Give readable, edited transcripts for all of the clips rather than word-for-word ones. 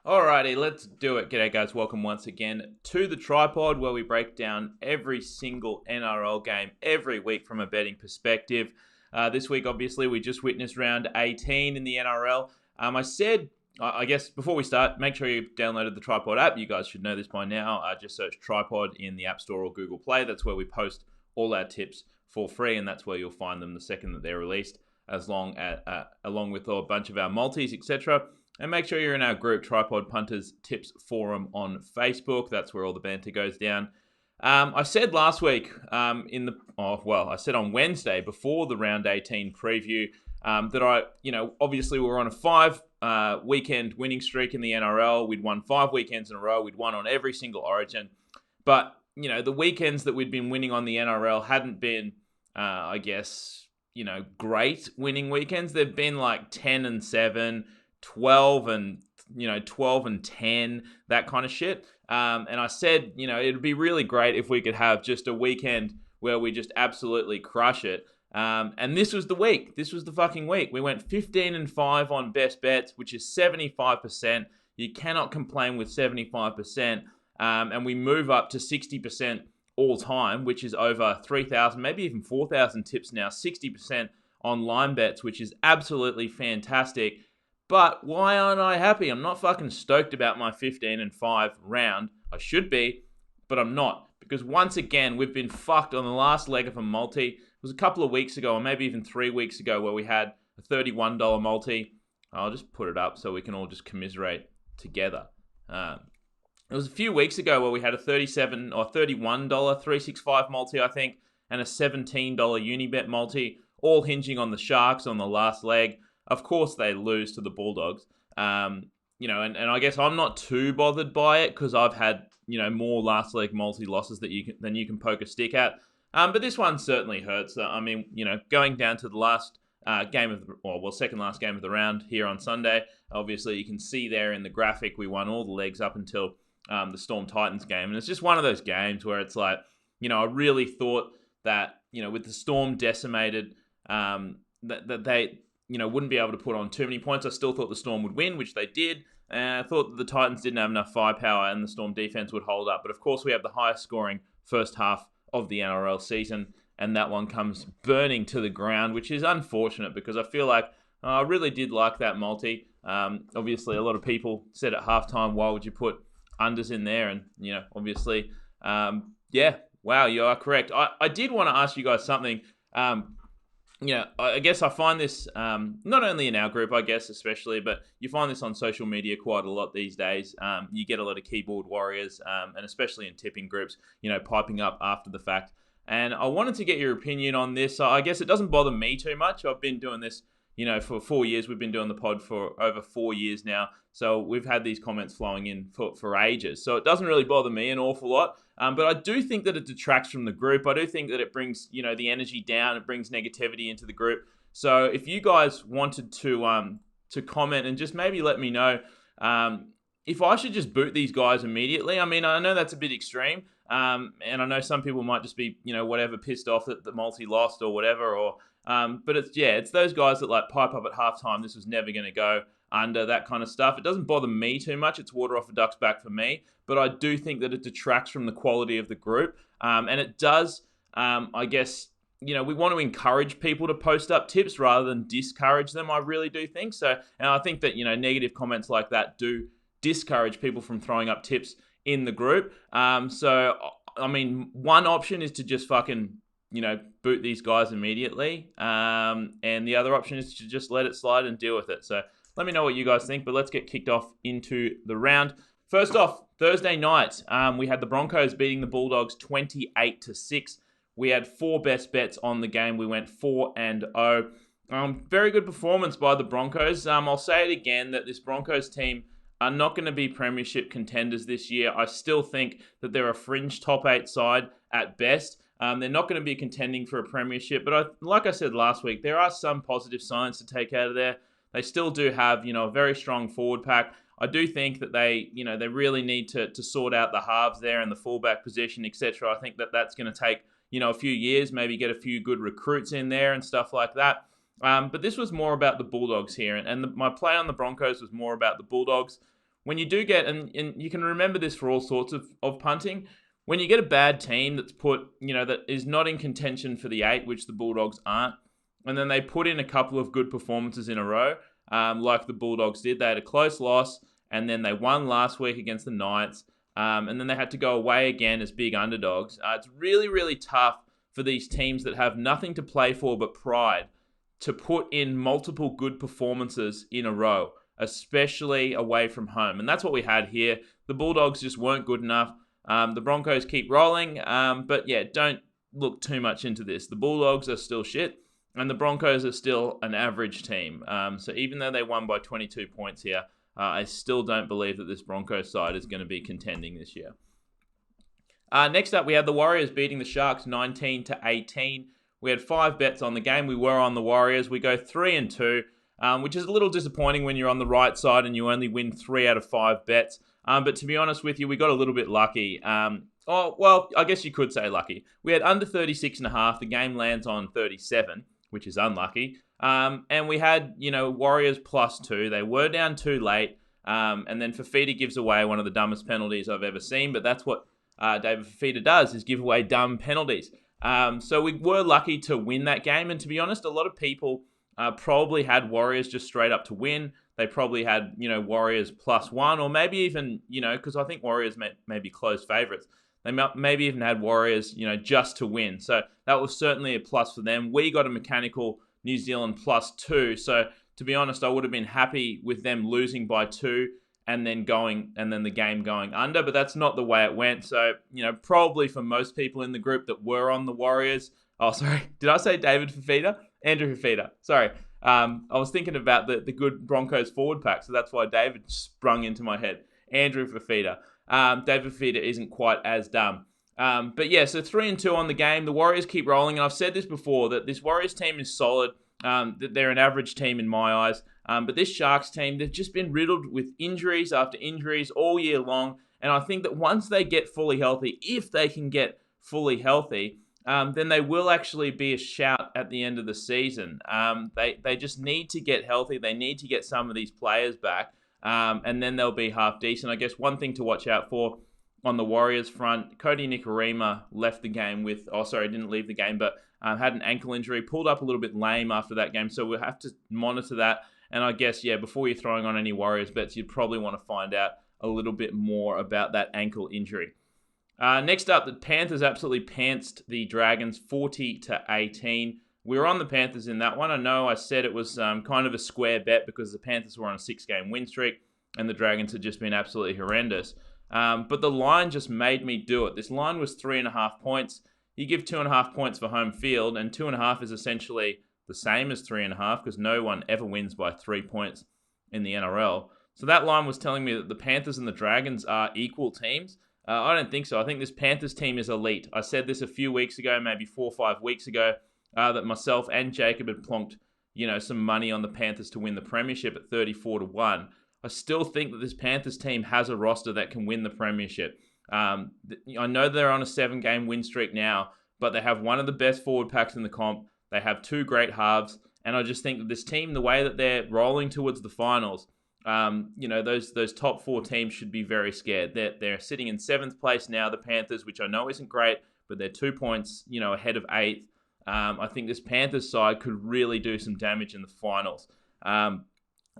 Alrighty, let's do it. G'day guys, welcome once again to the Tripod where we break down every single NRL game every week from a betting perspective. This week, obviously, we just witnessed round 18 in the NRL. I guess before we start, make sure you've downloaded the Tripod app. You guys should know this by now. Just search Tripod in the App Store or Google Play. That's where we post all our tips for free, and that's where you'll find them the second that they're released, along with a bunch of our multis, etc. And make sure you're in our group, Tripod Punters Tips Forum on Facebook. That's where all the banter goes down. I said last week I said on Wednesday before the round 18 preview that obviously we were on a 5 weekend winning streak in the NRL. We'd won 5 weekends in a row. We'd won on every single origin. But, the weekends that we'd been winning on the NRL hadn't been, great winning weekends. They've been like 10-7, 12 and 10, that kind of shit. And I said, it'd be really great if we could have just a weekend where we just absolutely crush it. And this was the week. This was the fucking week. We went 15-5 on best bets, which is 75%. You cannot complain with 75%. And we move up to 60% all time, which is over 3,000, maybe even 4,000 tips now. 60% on line bets, which is absolutely fantastic. But why aren't I happy? I'm not fucking stoked about my 15-5 round. I should be, but I'm not. Because once again, we've been fucked on the last leg of a multi. It was a couple of weeks ago, or maybe even 3 weeks ago, where we had a $31 multi. I'll just put it up so we can all just commiserate together. It was a few weeks ago where we had a $37 or $31 365 multi, I think, and a $17 Unibet multi, all hinging on the Sharks on the last leg. Of course, they lose to the Bulldogs. And I guess I'm not too bothered by it because I've had, more last leg multi losses than you can poke a stick at. But this one certainly hurts. Going down to the last second last game of the round here on Sunday. Obviously, you can see there in the graphic we won all the legs up until the Storm Titans game, and it's just one of those games where it's like, I really thought that, with the Storm decimated, that they wouldn't be able to put on too many points. I still thought the Storm would win, which they did. And I thought that the Titans didn't have enough firepower and the Storm defense would hold up. But of course, we have the highest scoring first half of the NRL season. And that one comes burning to the ground, which is unfortunate because I feel like I really did like that multi. Obviously, a lot of people said at halftime, why would you put unders in there? And, obviously, wow, you are correct. I did want to ask you guys something. I guess I find this not only in our group, I guess, especially, but you find this on social media quite a lot these days. You get a lot of keyboard warriors, and especially in tipping groups, piping up after the fact. And I wanted to get your opinion on this. I guess it doesn't bother me too much. I've been doing this, for 4 years. We've been doing the pod for over 4 years now. So we've had these comments flowing in for ages. So it doesn't really bother me an awful lot. But I do think that it detracts from the group. I do think that it brings, the energy down. It brings negativity into the group. So if you guys wanted to comment and just maybe let me know if I should just boot these guys immediately. I mean, I know that's a bit extreme. And I know some people might just be, pissed off that the multi lost or whatever. But it's those guys that like pipe up at halftime. This was never going to go under, that kind of stuff. It doesn't bother me too much. It's water off a duck's back for me. But I do think that it detracts from the quality of the group. And it does, I guess, we want to encourage people to post up tips rather than discourage them. I really do think so. And I think that, negative comments like that do discourage people from throwing up tips in the group. So, I mean, one option is to just fucking, boot these guys immediately. And the other option is to just let it slide and deal with it. So let me know what you guys think, but let's get kicked off into the round. First off, Thursday night, we had the Broncos beating the Bulldogs 28-6. We had 4 best bets on the game. We went 4-0. Very good performance by the Broncos. I'll say it again that this Broncos team are not going to be premiership contenders this year. I still think that they're a fringe top 8 side at best. They're not going to be contending for a premiership, but like I said last week, there are some positive signs to take out of there. They still do have, a very strong forward pack. I do think that they really need to sort out the halves there and the fullback position, etc. I think that that's going to take, a few years, maybe get a few good recruits in there and stuff like that. But this was more about the Bulldogs here, and my play on the Broncos was more about the Bulldogs. when you do get, and you can remember this for all sorts of punting, when you get a bad team that's put, that is not in contention for the 8, which the Bulldogs aren't, and then they put in a couple of good performances in a row, like the Bulldogs did. They had a close loss, and then they won last week against the Knights, and then they had to go away again as big underdogs. It's really, really tough for these teams that have nothing to play for but pride to put in multiple good performances in a row, especially away from home. And that's what we had here. The Bulldogs just weren't good enough. The Broncos keep rolling, but yeah, don't look too much into this. The Bulldogs are still shit, and the Broncos are still an average team. So even though they won by 22 points here, I still don't believe that this Broncos side is going to be contending this year. Next up, we had the Warriors beating the Sharks 19-18. We had 5 bets on the game. We were on the Warriors. We go 3-2, which is a little disappointing when you're on the right side and you only win 3 out of 5 bets. But to be honest with you, we got a little bit lucky. Well, I guess you could say lucky. We had under 36.5. The game lands on 37, which is unlucky. And we had, Warriors +2. They were down too late. And then Fafita gives away one of the dumbest penalties I've ever seen. But that's what David Fafita does, is give away dumb penalties. So we were lucky to win that game. And to be honest, a lot of people probably had Warriors just straight up to win. They probably had, Warriors +1, or maybe even, because I think Warriors may be close favourites. They maybe even had Warriors, just to win. So that was certainly a plus for them. We got a mechanical New Zealand +2. So to be honest, I would have been happy with them losing by 2 and then the game going under, but that's not the way it went. So, probably for most people in the group that were on the Warriors. Oh, sorry. Did I say David Fafita? Andrew Fafita. Sorry. I was thinking about the good Broncos forward pack, so that's why David sprung into my head. Andrew Fafita. David Fafita isn't quite as dumb. But yeah, so 3-2 on the game. The Warriors keep rolling, and I've said this before, that this Warriors team is solid. That they're an average team in my eyes. But this Sharks team, they've just been riddled with injuries after injuries all year long. And I think that once they get fully healthy, if they can get fully healthy, then they will actually be a shout at the end of the season. They just need to get healthy. They need to get some of these players back. And then they'll be half decent. I guess one thing to watch out for on the Warriors front, Cody Nikorima left the game didn't leave the game, but had an ankle injury, pulled up a little bit lame after that game. So we'll have to monitor that. And I guess, before you're throwing on any Warriors bets, you'd probably want to find out a little bit more about that ankle injury. Next up, the Panthers absolutely pantsed the Dragons 40-18. We were on the Panthers in that one. I know I said it was kind of a square bet because the Panthers were on a 6-game win streak and the Dragons had just been absolutely horrendous. But the line just made me do it. This line was 3.5 points. You give 2.5 points for home field, and 2.5 is essentially the same as 3.5 because no one ever wins by 3 points in the NRL. So that line was telling me that the Panthers and the Dragons are equal teams. I don't think so. I think this Panthers team is elite. I said this a few weeks ago, maybe 4 or 5 weeks ago, that myself and Jacob had plonked, some money on the Panthers to win the premiership at 34-1. I still think that this Panthers team has a roster that can win the premiership. I know they're on a 7-game win streak now, but they have one of the best forward packs in the comp. They have 2 great halves, and I just think that this team, the way that they're rolling towards the finals, those top 4 teams should be very scared. They're sitting in 7th place now, the Panthers, which I know isn't great, but they're 2 points, ahead of 8th. I think this Panthers side could really do some damage in the finals. On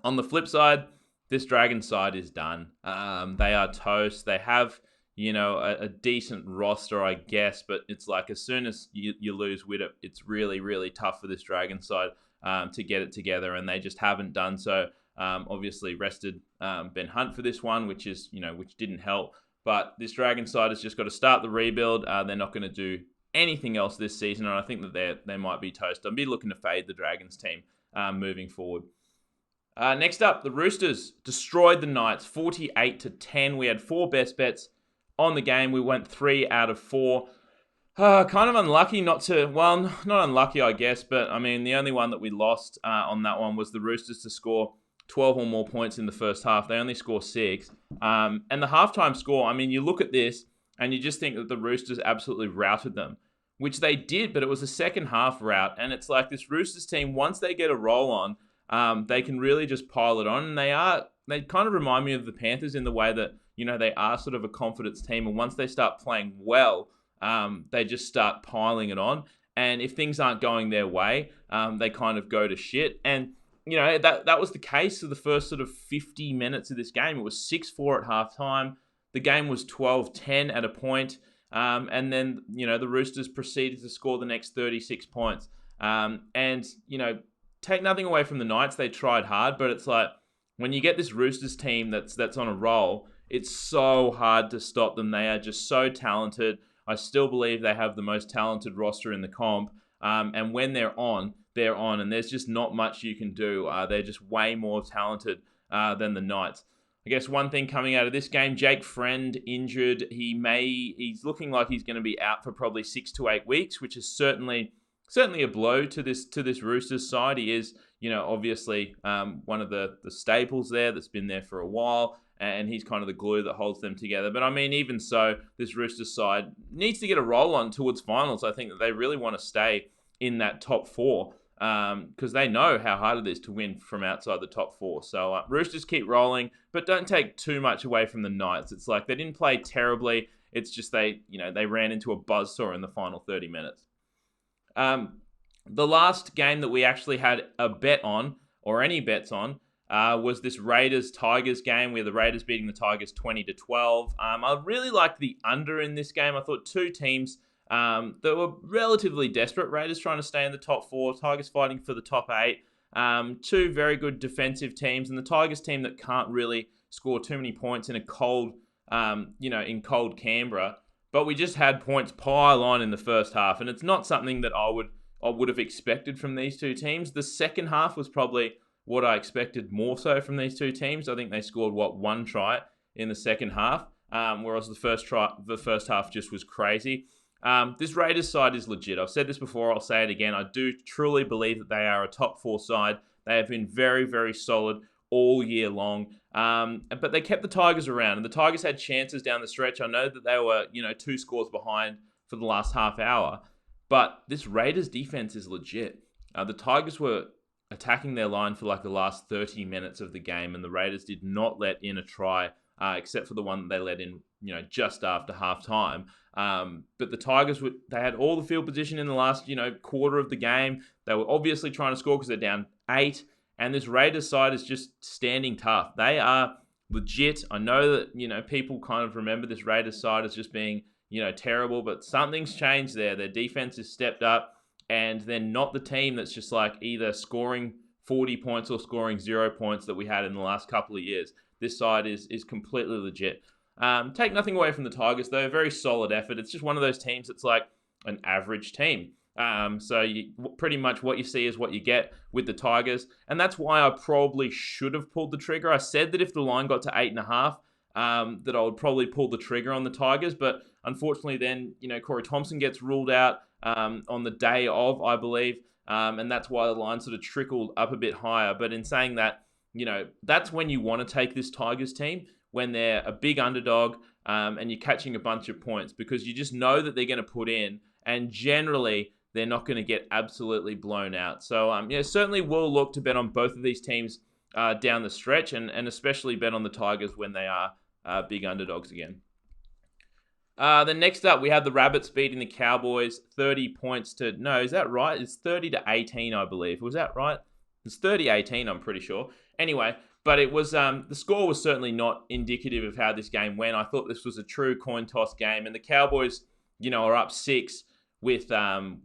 the flip side, this Dragon side is done. They are toast. They have, a decent roster, I guess, but it's like as soon as you lose Widdop, it's really, really tough for this Dragon side to get it together, and they just haven't done so. Obviously rested Ben Hunt for this one, which didn't help. But this Dragon side has just got to start the rebuild. They're not going to do anything else this season, and I think that they might be toast. I'd be looking to fade the Dragons team moving forward. Next up, the Roosters destroyed the Knights 48-10. We had 4 best bets on the game. We went 3 out of 4. Kind of unlucky not unlucky, I guess, but I mean, the only one that we lost on that one was the Roosters to score 12 or more points in the first half. They only score 6. And the halftime score, I mean, you look at this and you just think that the Roosters absolutely routed them, which they did, but it was a second half rout. And it's like this Roosters team, once they get a roll on, they can really just pile it on. And they are they kind of remind me of the Panthers in the way that, they are sort of a confidence team. And once they start playing well, they just start piling it on. And if things aren't going their way, they kind of go to shit. And, that was the case for the first sort of 50 minutes of this game. It was 6-4 at halftime. The game was 12-10 at a point. And then, the Roosters proceeded to score the next 36 points. And, take nothing away from the Knights. They tried hard, but it's like when you get this Roosters team that's on a roll, it's so hard to stop them. They are just so talented. I still believe they have the most talented roster in the comp. And when they're on, and there's just not much you can do. They're just way more talented than the Knights. I guess one thing coming out of this game, Jake Friend injured. He's looking like he's going to be out for probably 6 to 8 weeks, which is certainly a blow to this Roosters side. He is, obviously one of the staples there that's been there for a while, and he's kind of the glue that holds them together. But I mean, even so, this Roosters side needs to get a roll on towards finals. I think that they really want to stay in that top 4 because they know how hard it is to win from outside the top 4. So Roosters keep rolling, but don't take too much away from the Knights. It's like they didn't play terribly. It's just they ran into a buzzsaw in the final 30 minutes. The last game that we actually had a bet on, or any bets on, was this Raiders-Tigers game where the Raiders beating the Tigers 20-12. I really liked the under in this game. I thought two teams that were relatively desperate. Raiders trying to stay in the top 4, Tigers fighting for the top 8. Two very good defensive teams, and the Tigers team that can't really score too many points in a cold, in cold Canberra. But we just had points pile on in the first half, and it's not something that I would have expected from these two teams. The second half was probably what I expected more so from these two teams. I think they scored one try in the second half, whereas the first half just was crazy. This Raiders side is legit. I've said this before, I'll say it again. I do truly believe that they are a top 4 side. They have been very, very solid all year long. But they kept the Tigers around, and the Tigers had chances down the stretch. I know that they were, 2 scores behind for the last half hour, but this Raiders defense is legit. The Tigers were attacking their line for like the last 30 minutes of the game, and the Raiders did not let in a try, except for the one that they let in, just after halftime. But the Tigers, they had all the field position in the last, quarter of the game. They were obviously trying to score because they're down 8. And this Raiders side is just standing tough. They are legit. I know that, people kind of remember this Raiders side as just being, terrible, but something's changed there. Their defense has stepped up, and they're not the team that's just like either scoring 40 points or scoring 0 points that we had in the last couple of years. This side is completely legit. Take nothing away from the Tigers, though. Very solid effort. It's just one of those teams that's like an average team. So pretty much what you see is what you get with the Tigers. And that's why I probably should have pulled the trigger. I said that if the line got to 8.5, that I would probably pull the trigger on the Tigers. But unfortunately then, Corey Thompson gets ruled out on the day of, I believe. And that's why the line sort of trickled up a bit higher. But in saying that, that's when you want to take this Tigers team, when they're a big underdog and you're catching a bunch of points, because you just know that they're going to put in, and generally they're not going to get absolutely blown out. So, certainly will look to bet on both of these teams down the stretch, and especially bet on the Tigers when they are big underdogs again. Then next up, we had the Rabbits beating the Cowboys 30 points to... No, is that right? It's 30-18, I believe. Was that right? It's 30-18, I'm pretty sure. Anyway, but it was... the score was certainly not indicative of how this game went. I thought this was a true coin toss game, and the Cowboys, are up 6 with 9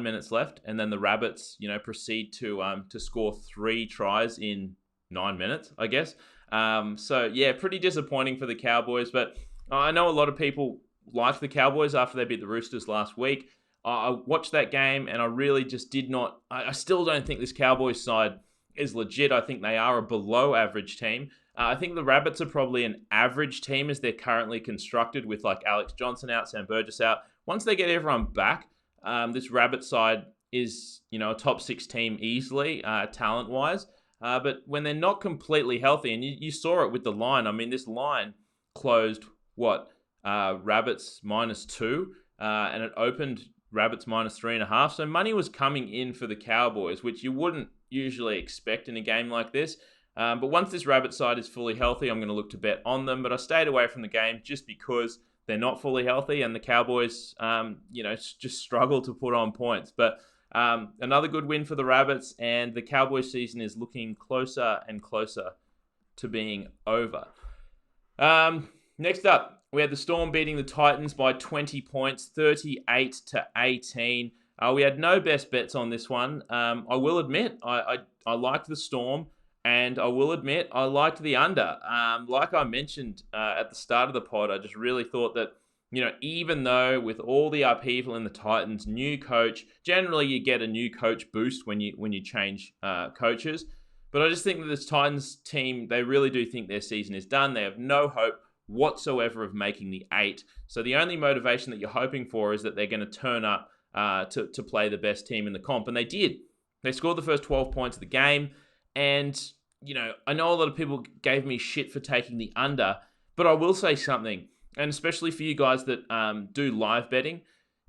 minutes left, and then the Rabbits, proceed to score 3 tries in 9 minutes, I guess. So yeah, pretty disappointing for the Cowboys, but I know a lot of people liked the Cowboys after they beat the Roosters last week. I watched that game, and I really just did not. I still don't think this Cowboys side is legit. I think they are a below average team. I think the Rabbits are probably an average team as they're currently constructed, with like Alex Johnson out, Sam Burgess out. Once they get everyone back, this Rabbit side is, a top 6 team easily, talent-wise. But when they're not completely healthy, and you saw it with the line. I mean, this line closed, Rabbits -2, and it opened Rabbits -3.5. So money was coming in for the Cowboys, which you wouldn't usually expect in a game like this. But once this Rabbit side is fully healthy, I'm going to look to bet on them. But I stayed away from the game just because they're not fully healthy, and the Cowboys, just struggle to put on points. But another good win for the Rabbits, and the Cowboys season is looking closer and closer to being over. Next up, we had the Storm beating the Titans by 20 points, 38-18. We had no best bets on this one. I will admit, I liked the Storm, and I will admit, I liked the under. Like I mentioned at the start of the pod, I just really thought that, even though with all the upheaval in the Titans, new coach, generally you get a new coach boost when you change coaches. But I just think that this Titans team, they really do think their season is done. They have no hope whatsoever of making the 8. So the only motivation that you're hoping for is that they're going to turn up to play the best team in the comp. And they did. They scored the first 12 points of the game. And, I know a lot of people gave me shit for taking the under, but I will say something, and especially for you guys that do live betting,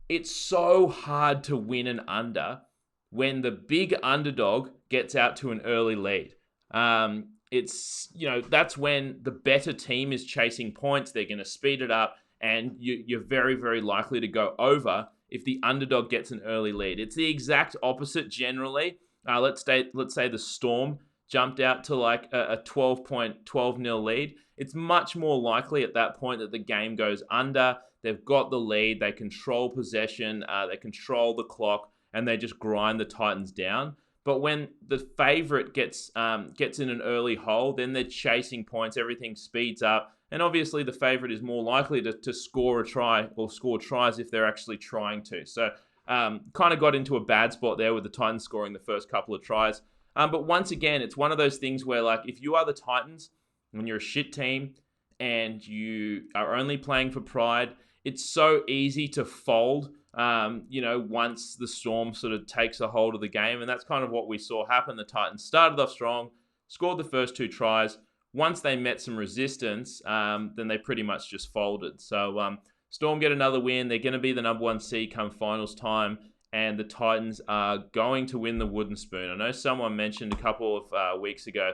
it's so hard to win an under when the big underdog gets out to an early lead. That's when the better team is chasing points. They're going to speed it up, and you're very, very likely to go over if the underdog gets an early lead. It's the exact opposite generally. Let's say the Storm jumped out to like a 12-0 lead. It's much more likely at that point that the game goes under. They've got the lead. They control possession. They control the clock, and they just grind the Titans down. But when the favorite gets in an early hole, then they're chasing points. Everything speeds up. And obviously the favorite is more likely to score a try or score tries if they're actually trying to. So kind of got into a bad spot there with the Titans scoring the first couple of tries. But once again, it's one of those things where, like, if you are the Titans, when you're a shit team and you are only playing for pride, it's so easy to fold, once the Storm sort of takes a hold of the game. And that's kind of what we saw happen. The Titans started off strong, scored the first 2 tries. Once they met some resistance, then they pretty much just folded. So Storm get another win. They're going to be the number 1 seed come finals time. And the Titans are going to win the wooden spoon. I know someone mentioned a couple of weeks ago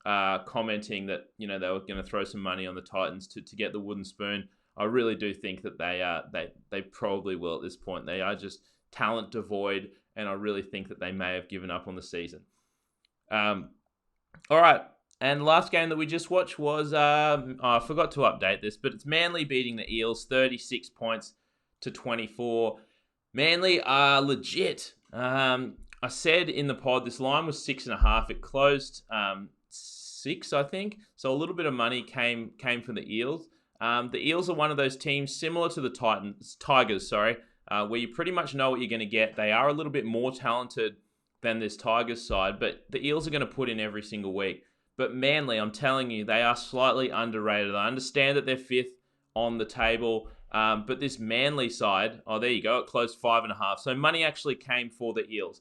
commenting that, they were going to throw some money on the Titans to get the wooden spoon. I really do think that they probably will at this point. They are just talent devoid, and I really think that they may have given up on the season. All right. And last game that we just watched was, I forgot to update this, but it's Manly beating the Eels 36 points to 24. Manly are legit. I said in the pod this line was 6.5. It closed 6, I think. So a little bit of money came from the Eels. The Eels are one of those teams similar to the Tigers, where you pretty much know what you're going to get. They are a little bit more talented than this Tigers side, but the Eels are going to put in every single week. But Manly, I'm telling you, they are slightly underrated. I understand that they're 5th on the table. But this Manly side, there you go, it closed 5.5. So money actually came for the Eels,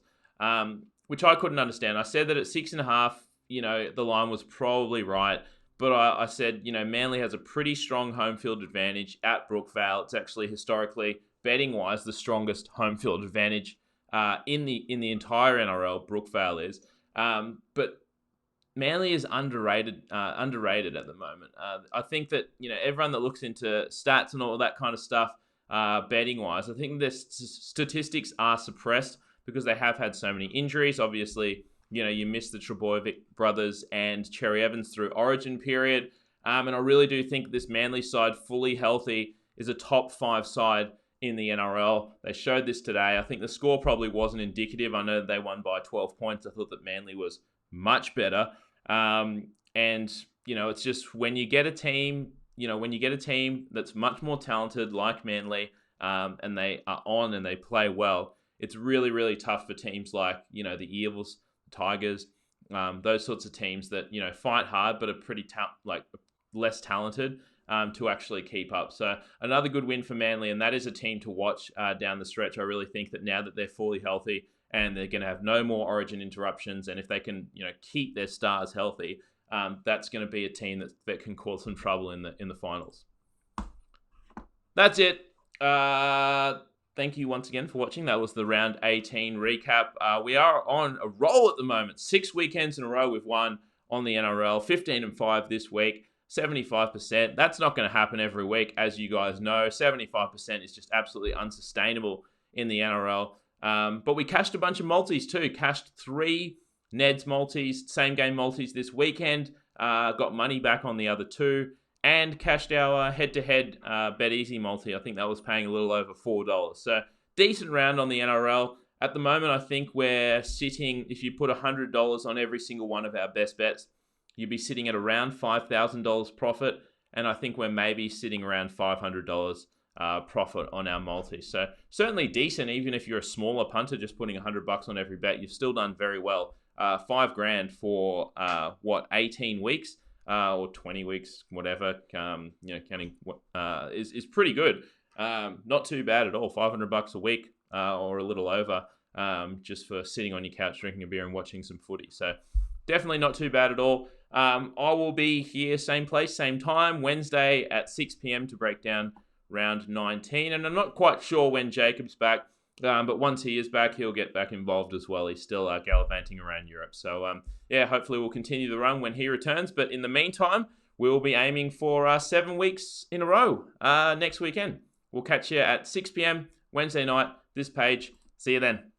which I couldn't understand. I said that at 6.5, the line was probably right. But I said, Manly has a pretty strong home field advantage at Brookvale. It's actually historically, betting-wise, the strongest home field advantage in the entire NRL. Brookvale is. But Manly is underrated at the moment. I think that, everyone that looks into stats and all that kind of stuff, betting-wise, I think their statistics are suppressed because they have had so many injuries. Obviously, you missed the Trebojevic brothers and Cherry Evans through Origin period. And I really do think this Manly side, fully healthy, is a top 5 side in the NRL. They showed this today. I think the score probably wasn't indicative. I know they won by 12 points. I thought that Manly was much better. And, it's just when you get a team, that's much more talented like Manly, and they are on and they play well, it's really, really tough for teams like, the Eels, the Tigers, those sorts of teams that, fight hard but are pretty less talented to actually keep up. So another good win for Manly, and that is a team to watch down the stretch. I really think that now that they're fully healthy and they're going to have no more Origin interruptions, and if they can, keep their stars healthy, that's going to be a team that can cause some trouble in the finals. That's it. Thank you once again for watching. That was the round 18 recap. We are on a roll at the moment. 6 weekends in a row we've won. on the NRL. 15-5 this week, 75%. That's not going to happen every week, as you guys know. 75% is just absolutely unsustainable in the NRL. But we cashed a bunch of multis too. Cashed 3 Neds multis, same game multis this weekend. Got money back on the other 2. And cashed our head-to-head Bet Easy multi. I think that was paying a little over $4. So decent round on the NRL. At the moment, I think we're sitting, if you put $100 on every single one of our best bets, you'd be sitting at around $5,000 profit. And I think we're maybe sitting around $500 profit on our multi. So certainly decent, even if you're a smaller punter, just putting $100 on every bet, you've still done very well. $5,000 for 18 weeks or 20 weeks, whatever. Counting is pretty good. Not too bad at all. $500 a week or a little over, just for sitting on your couch drinking a beer and watching some footy. So definitely not too bad at all. I will be here, same place, same time, Wednesday at 6 p.m. to break down round 19. And I'm not quite sure when Jacob's back, but once he is back, he'll get back involved as well. He's still gallivanting around Europe. So, hopefully we'll continue the run when he returns. But in the meantime, we'll be aiming for 7 weeks in a row next weekend. We'll catch you at 6 p.m. Wednesday night, this page. See you then.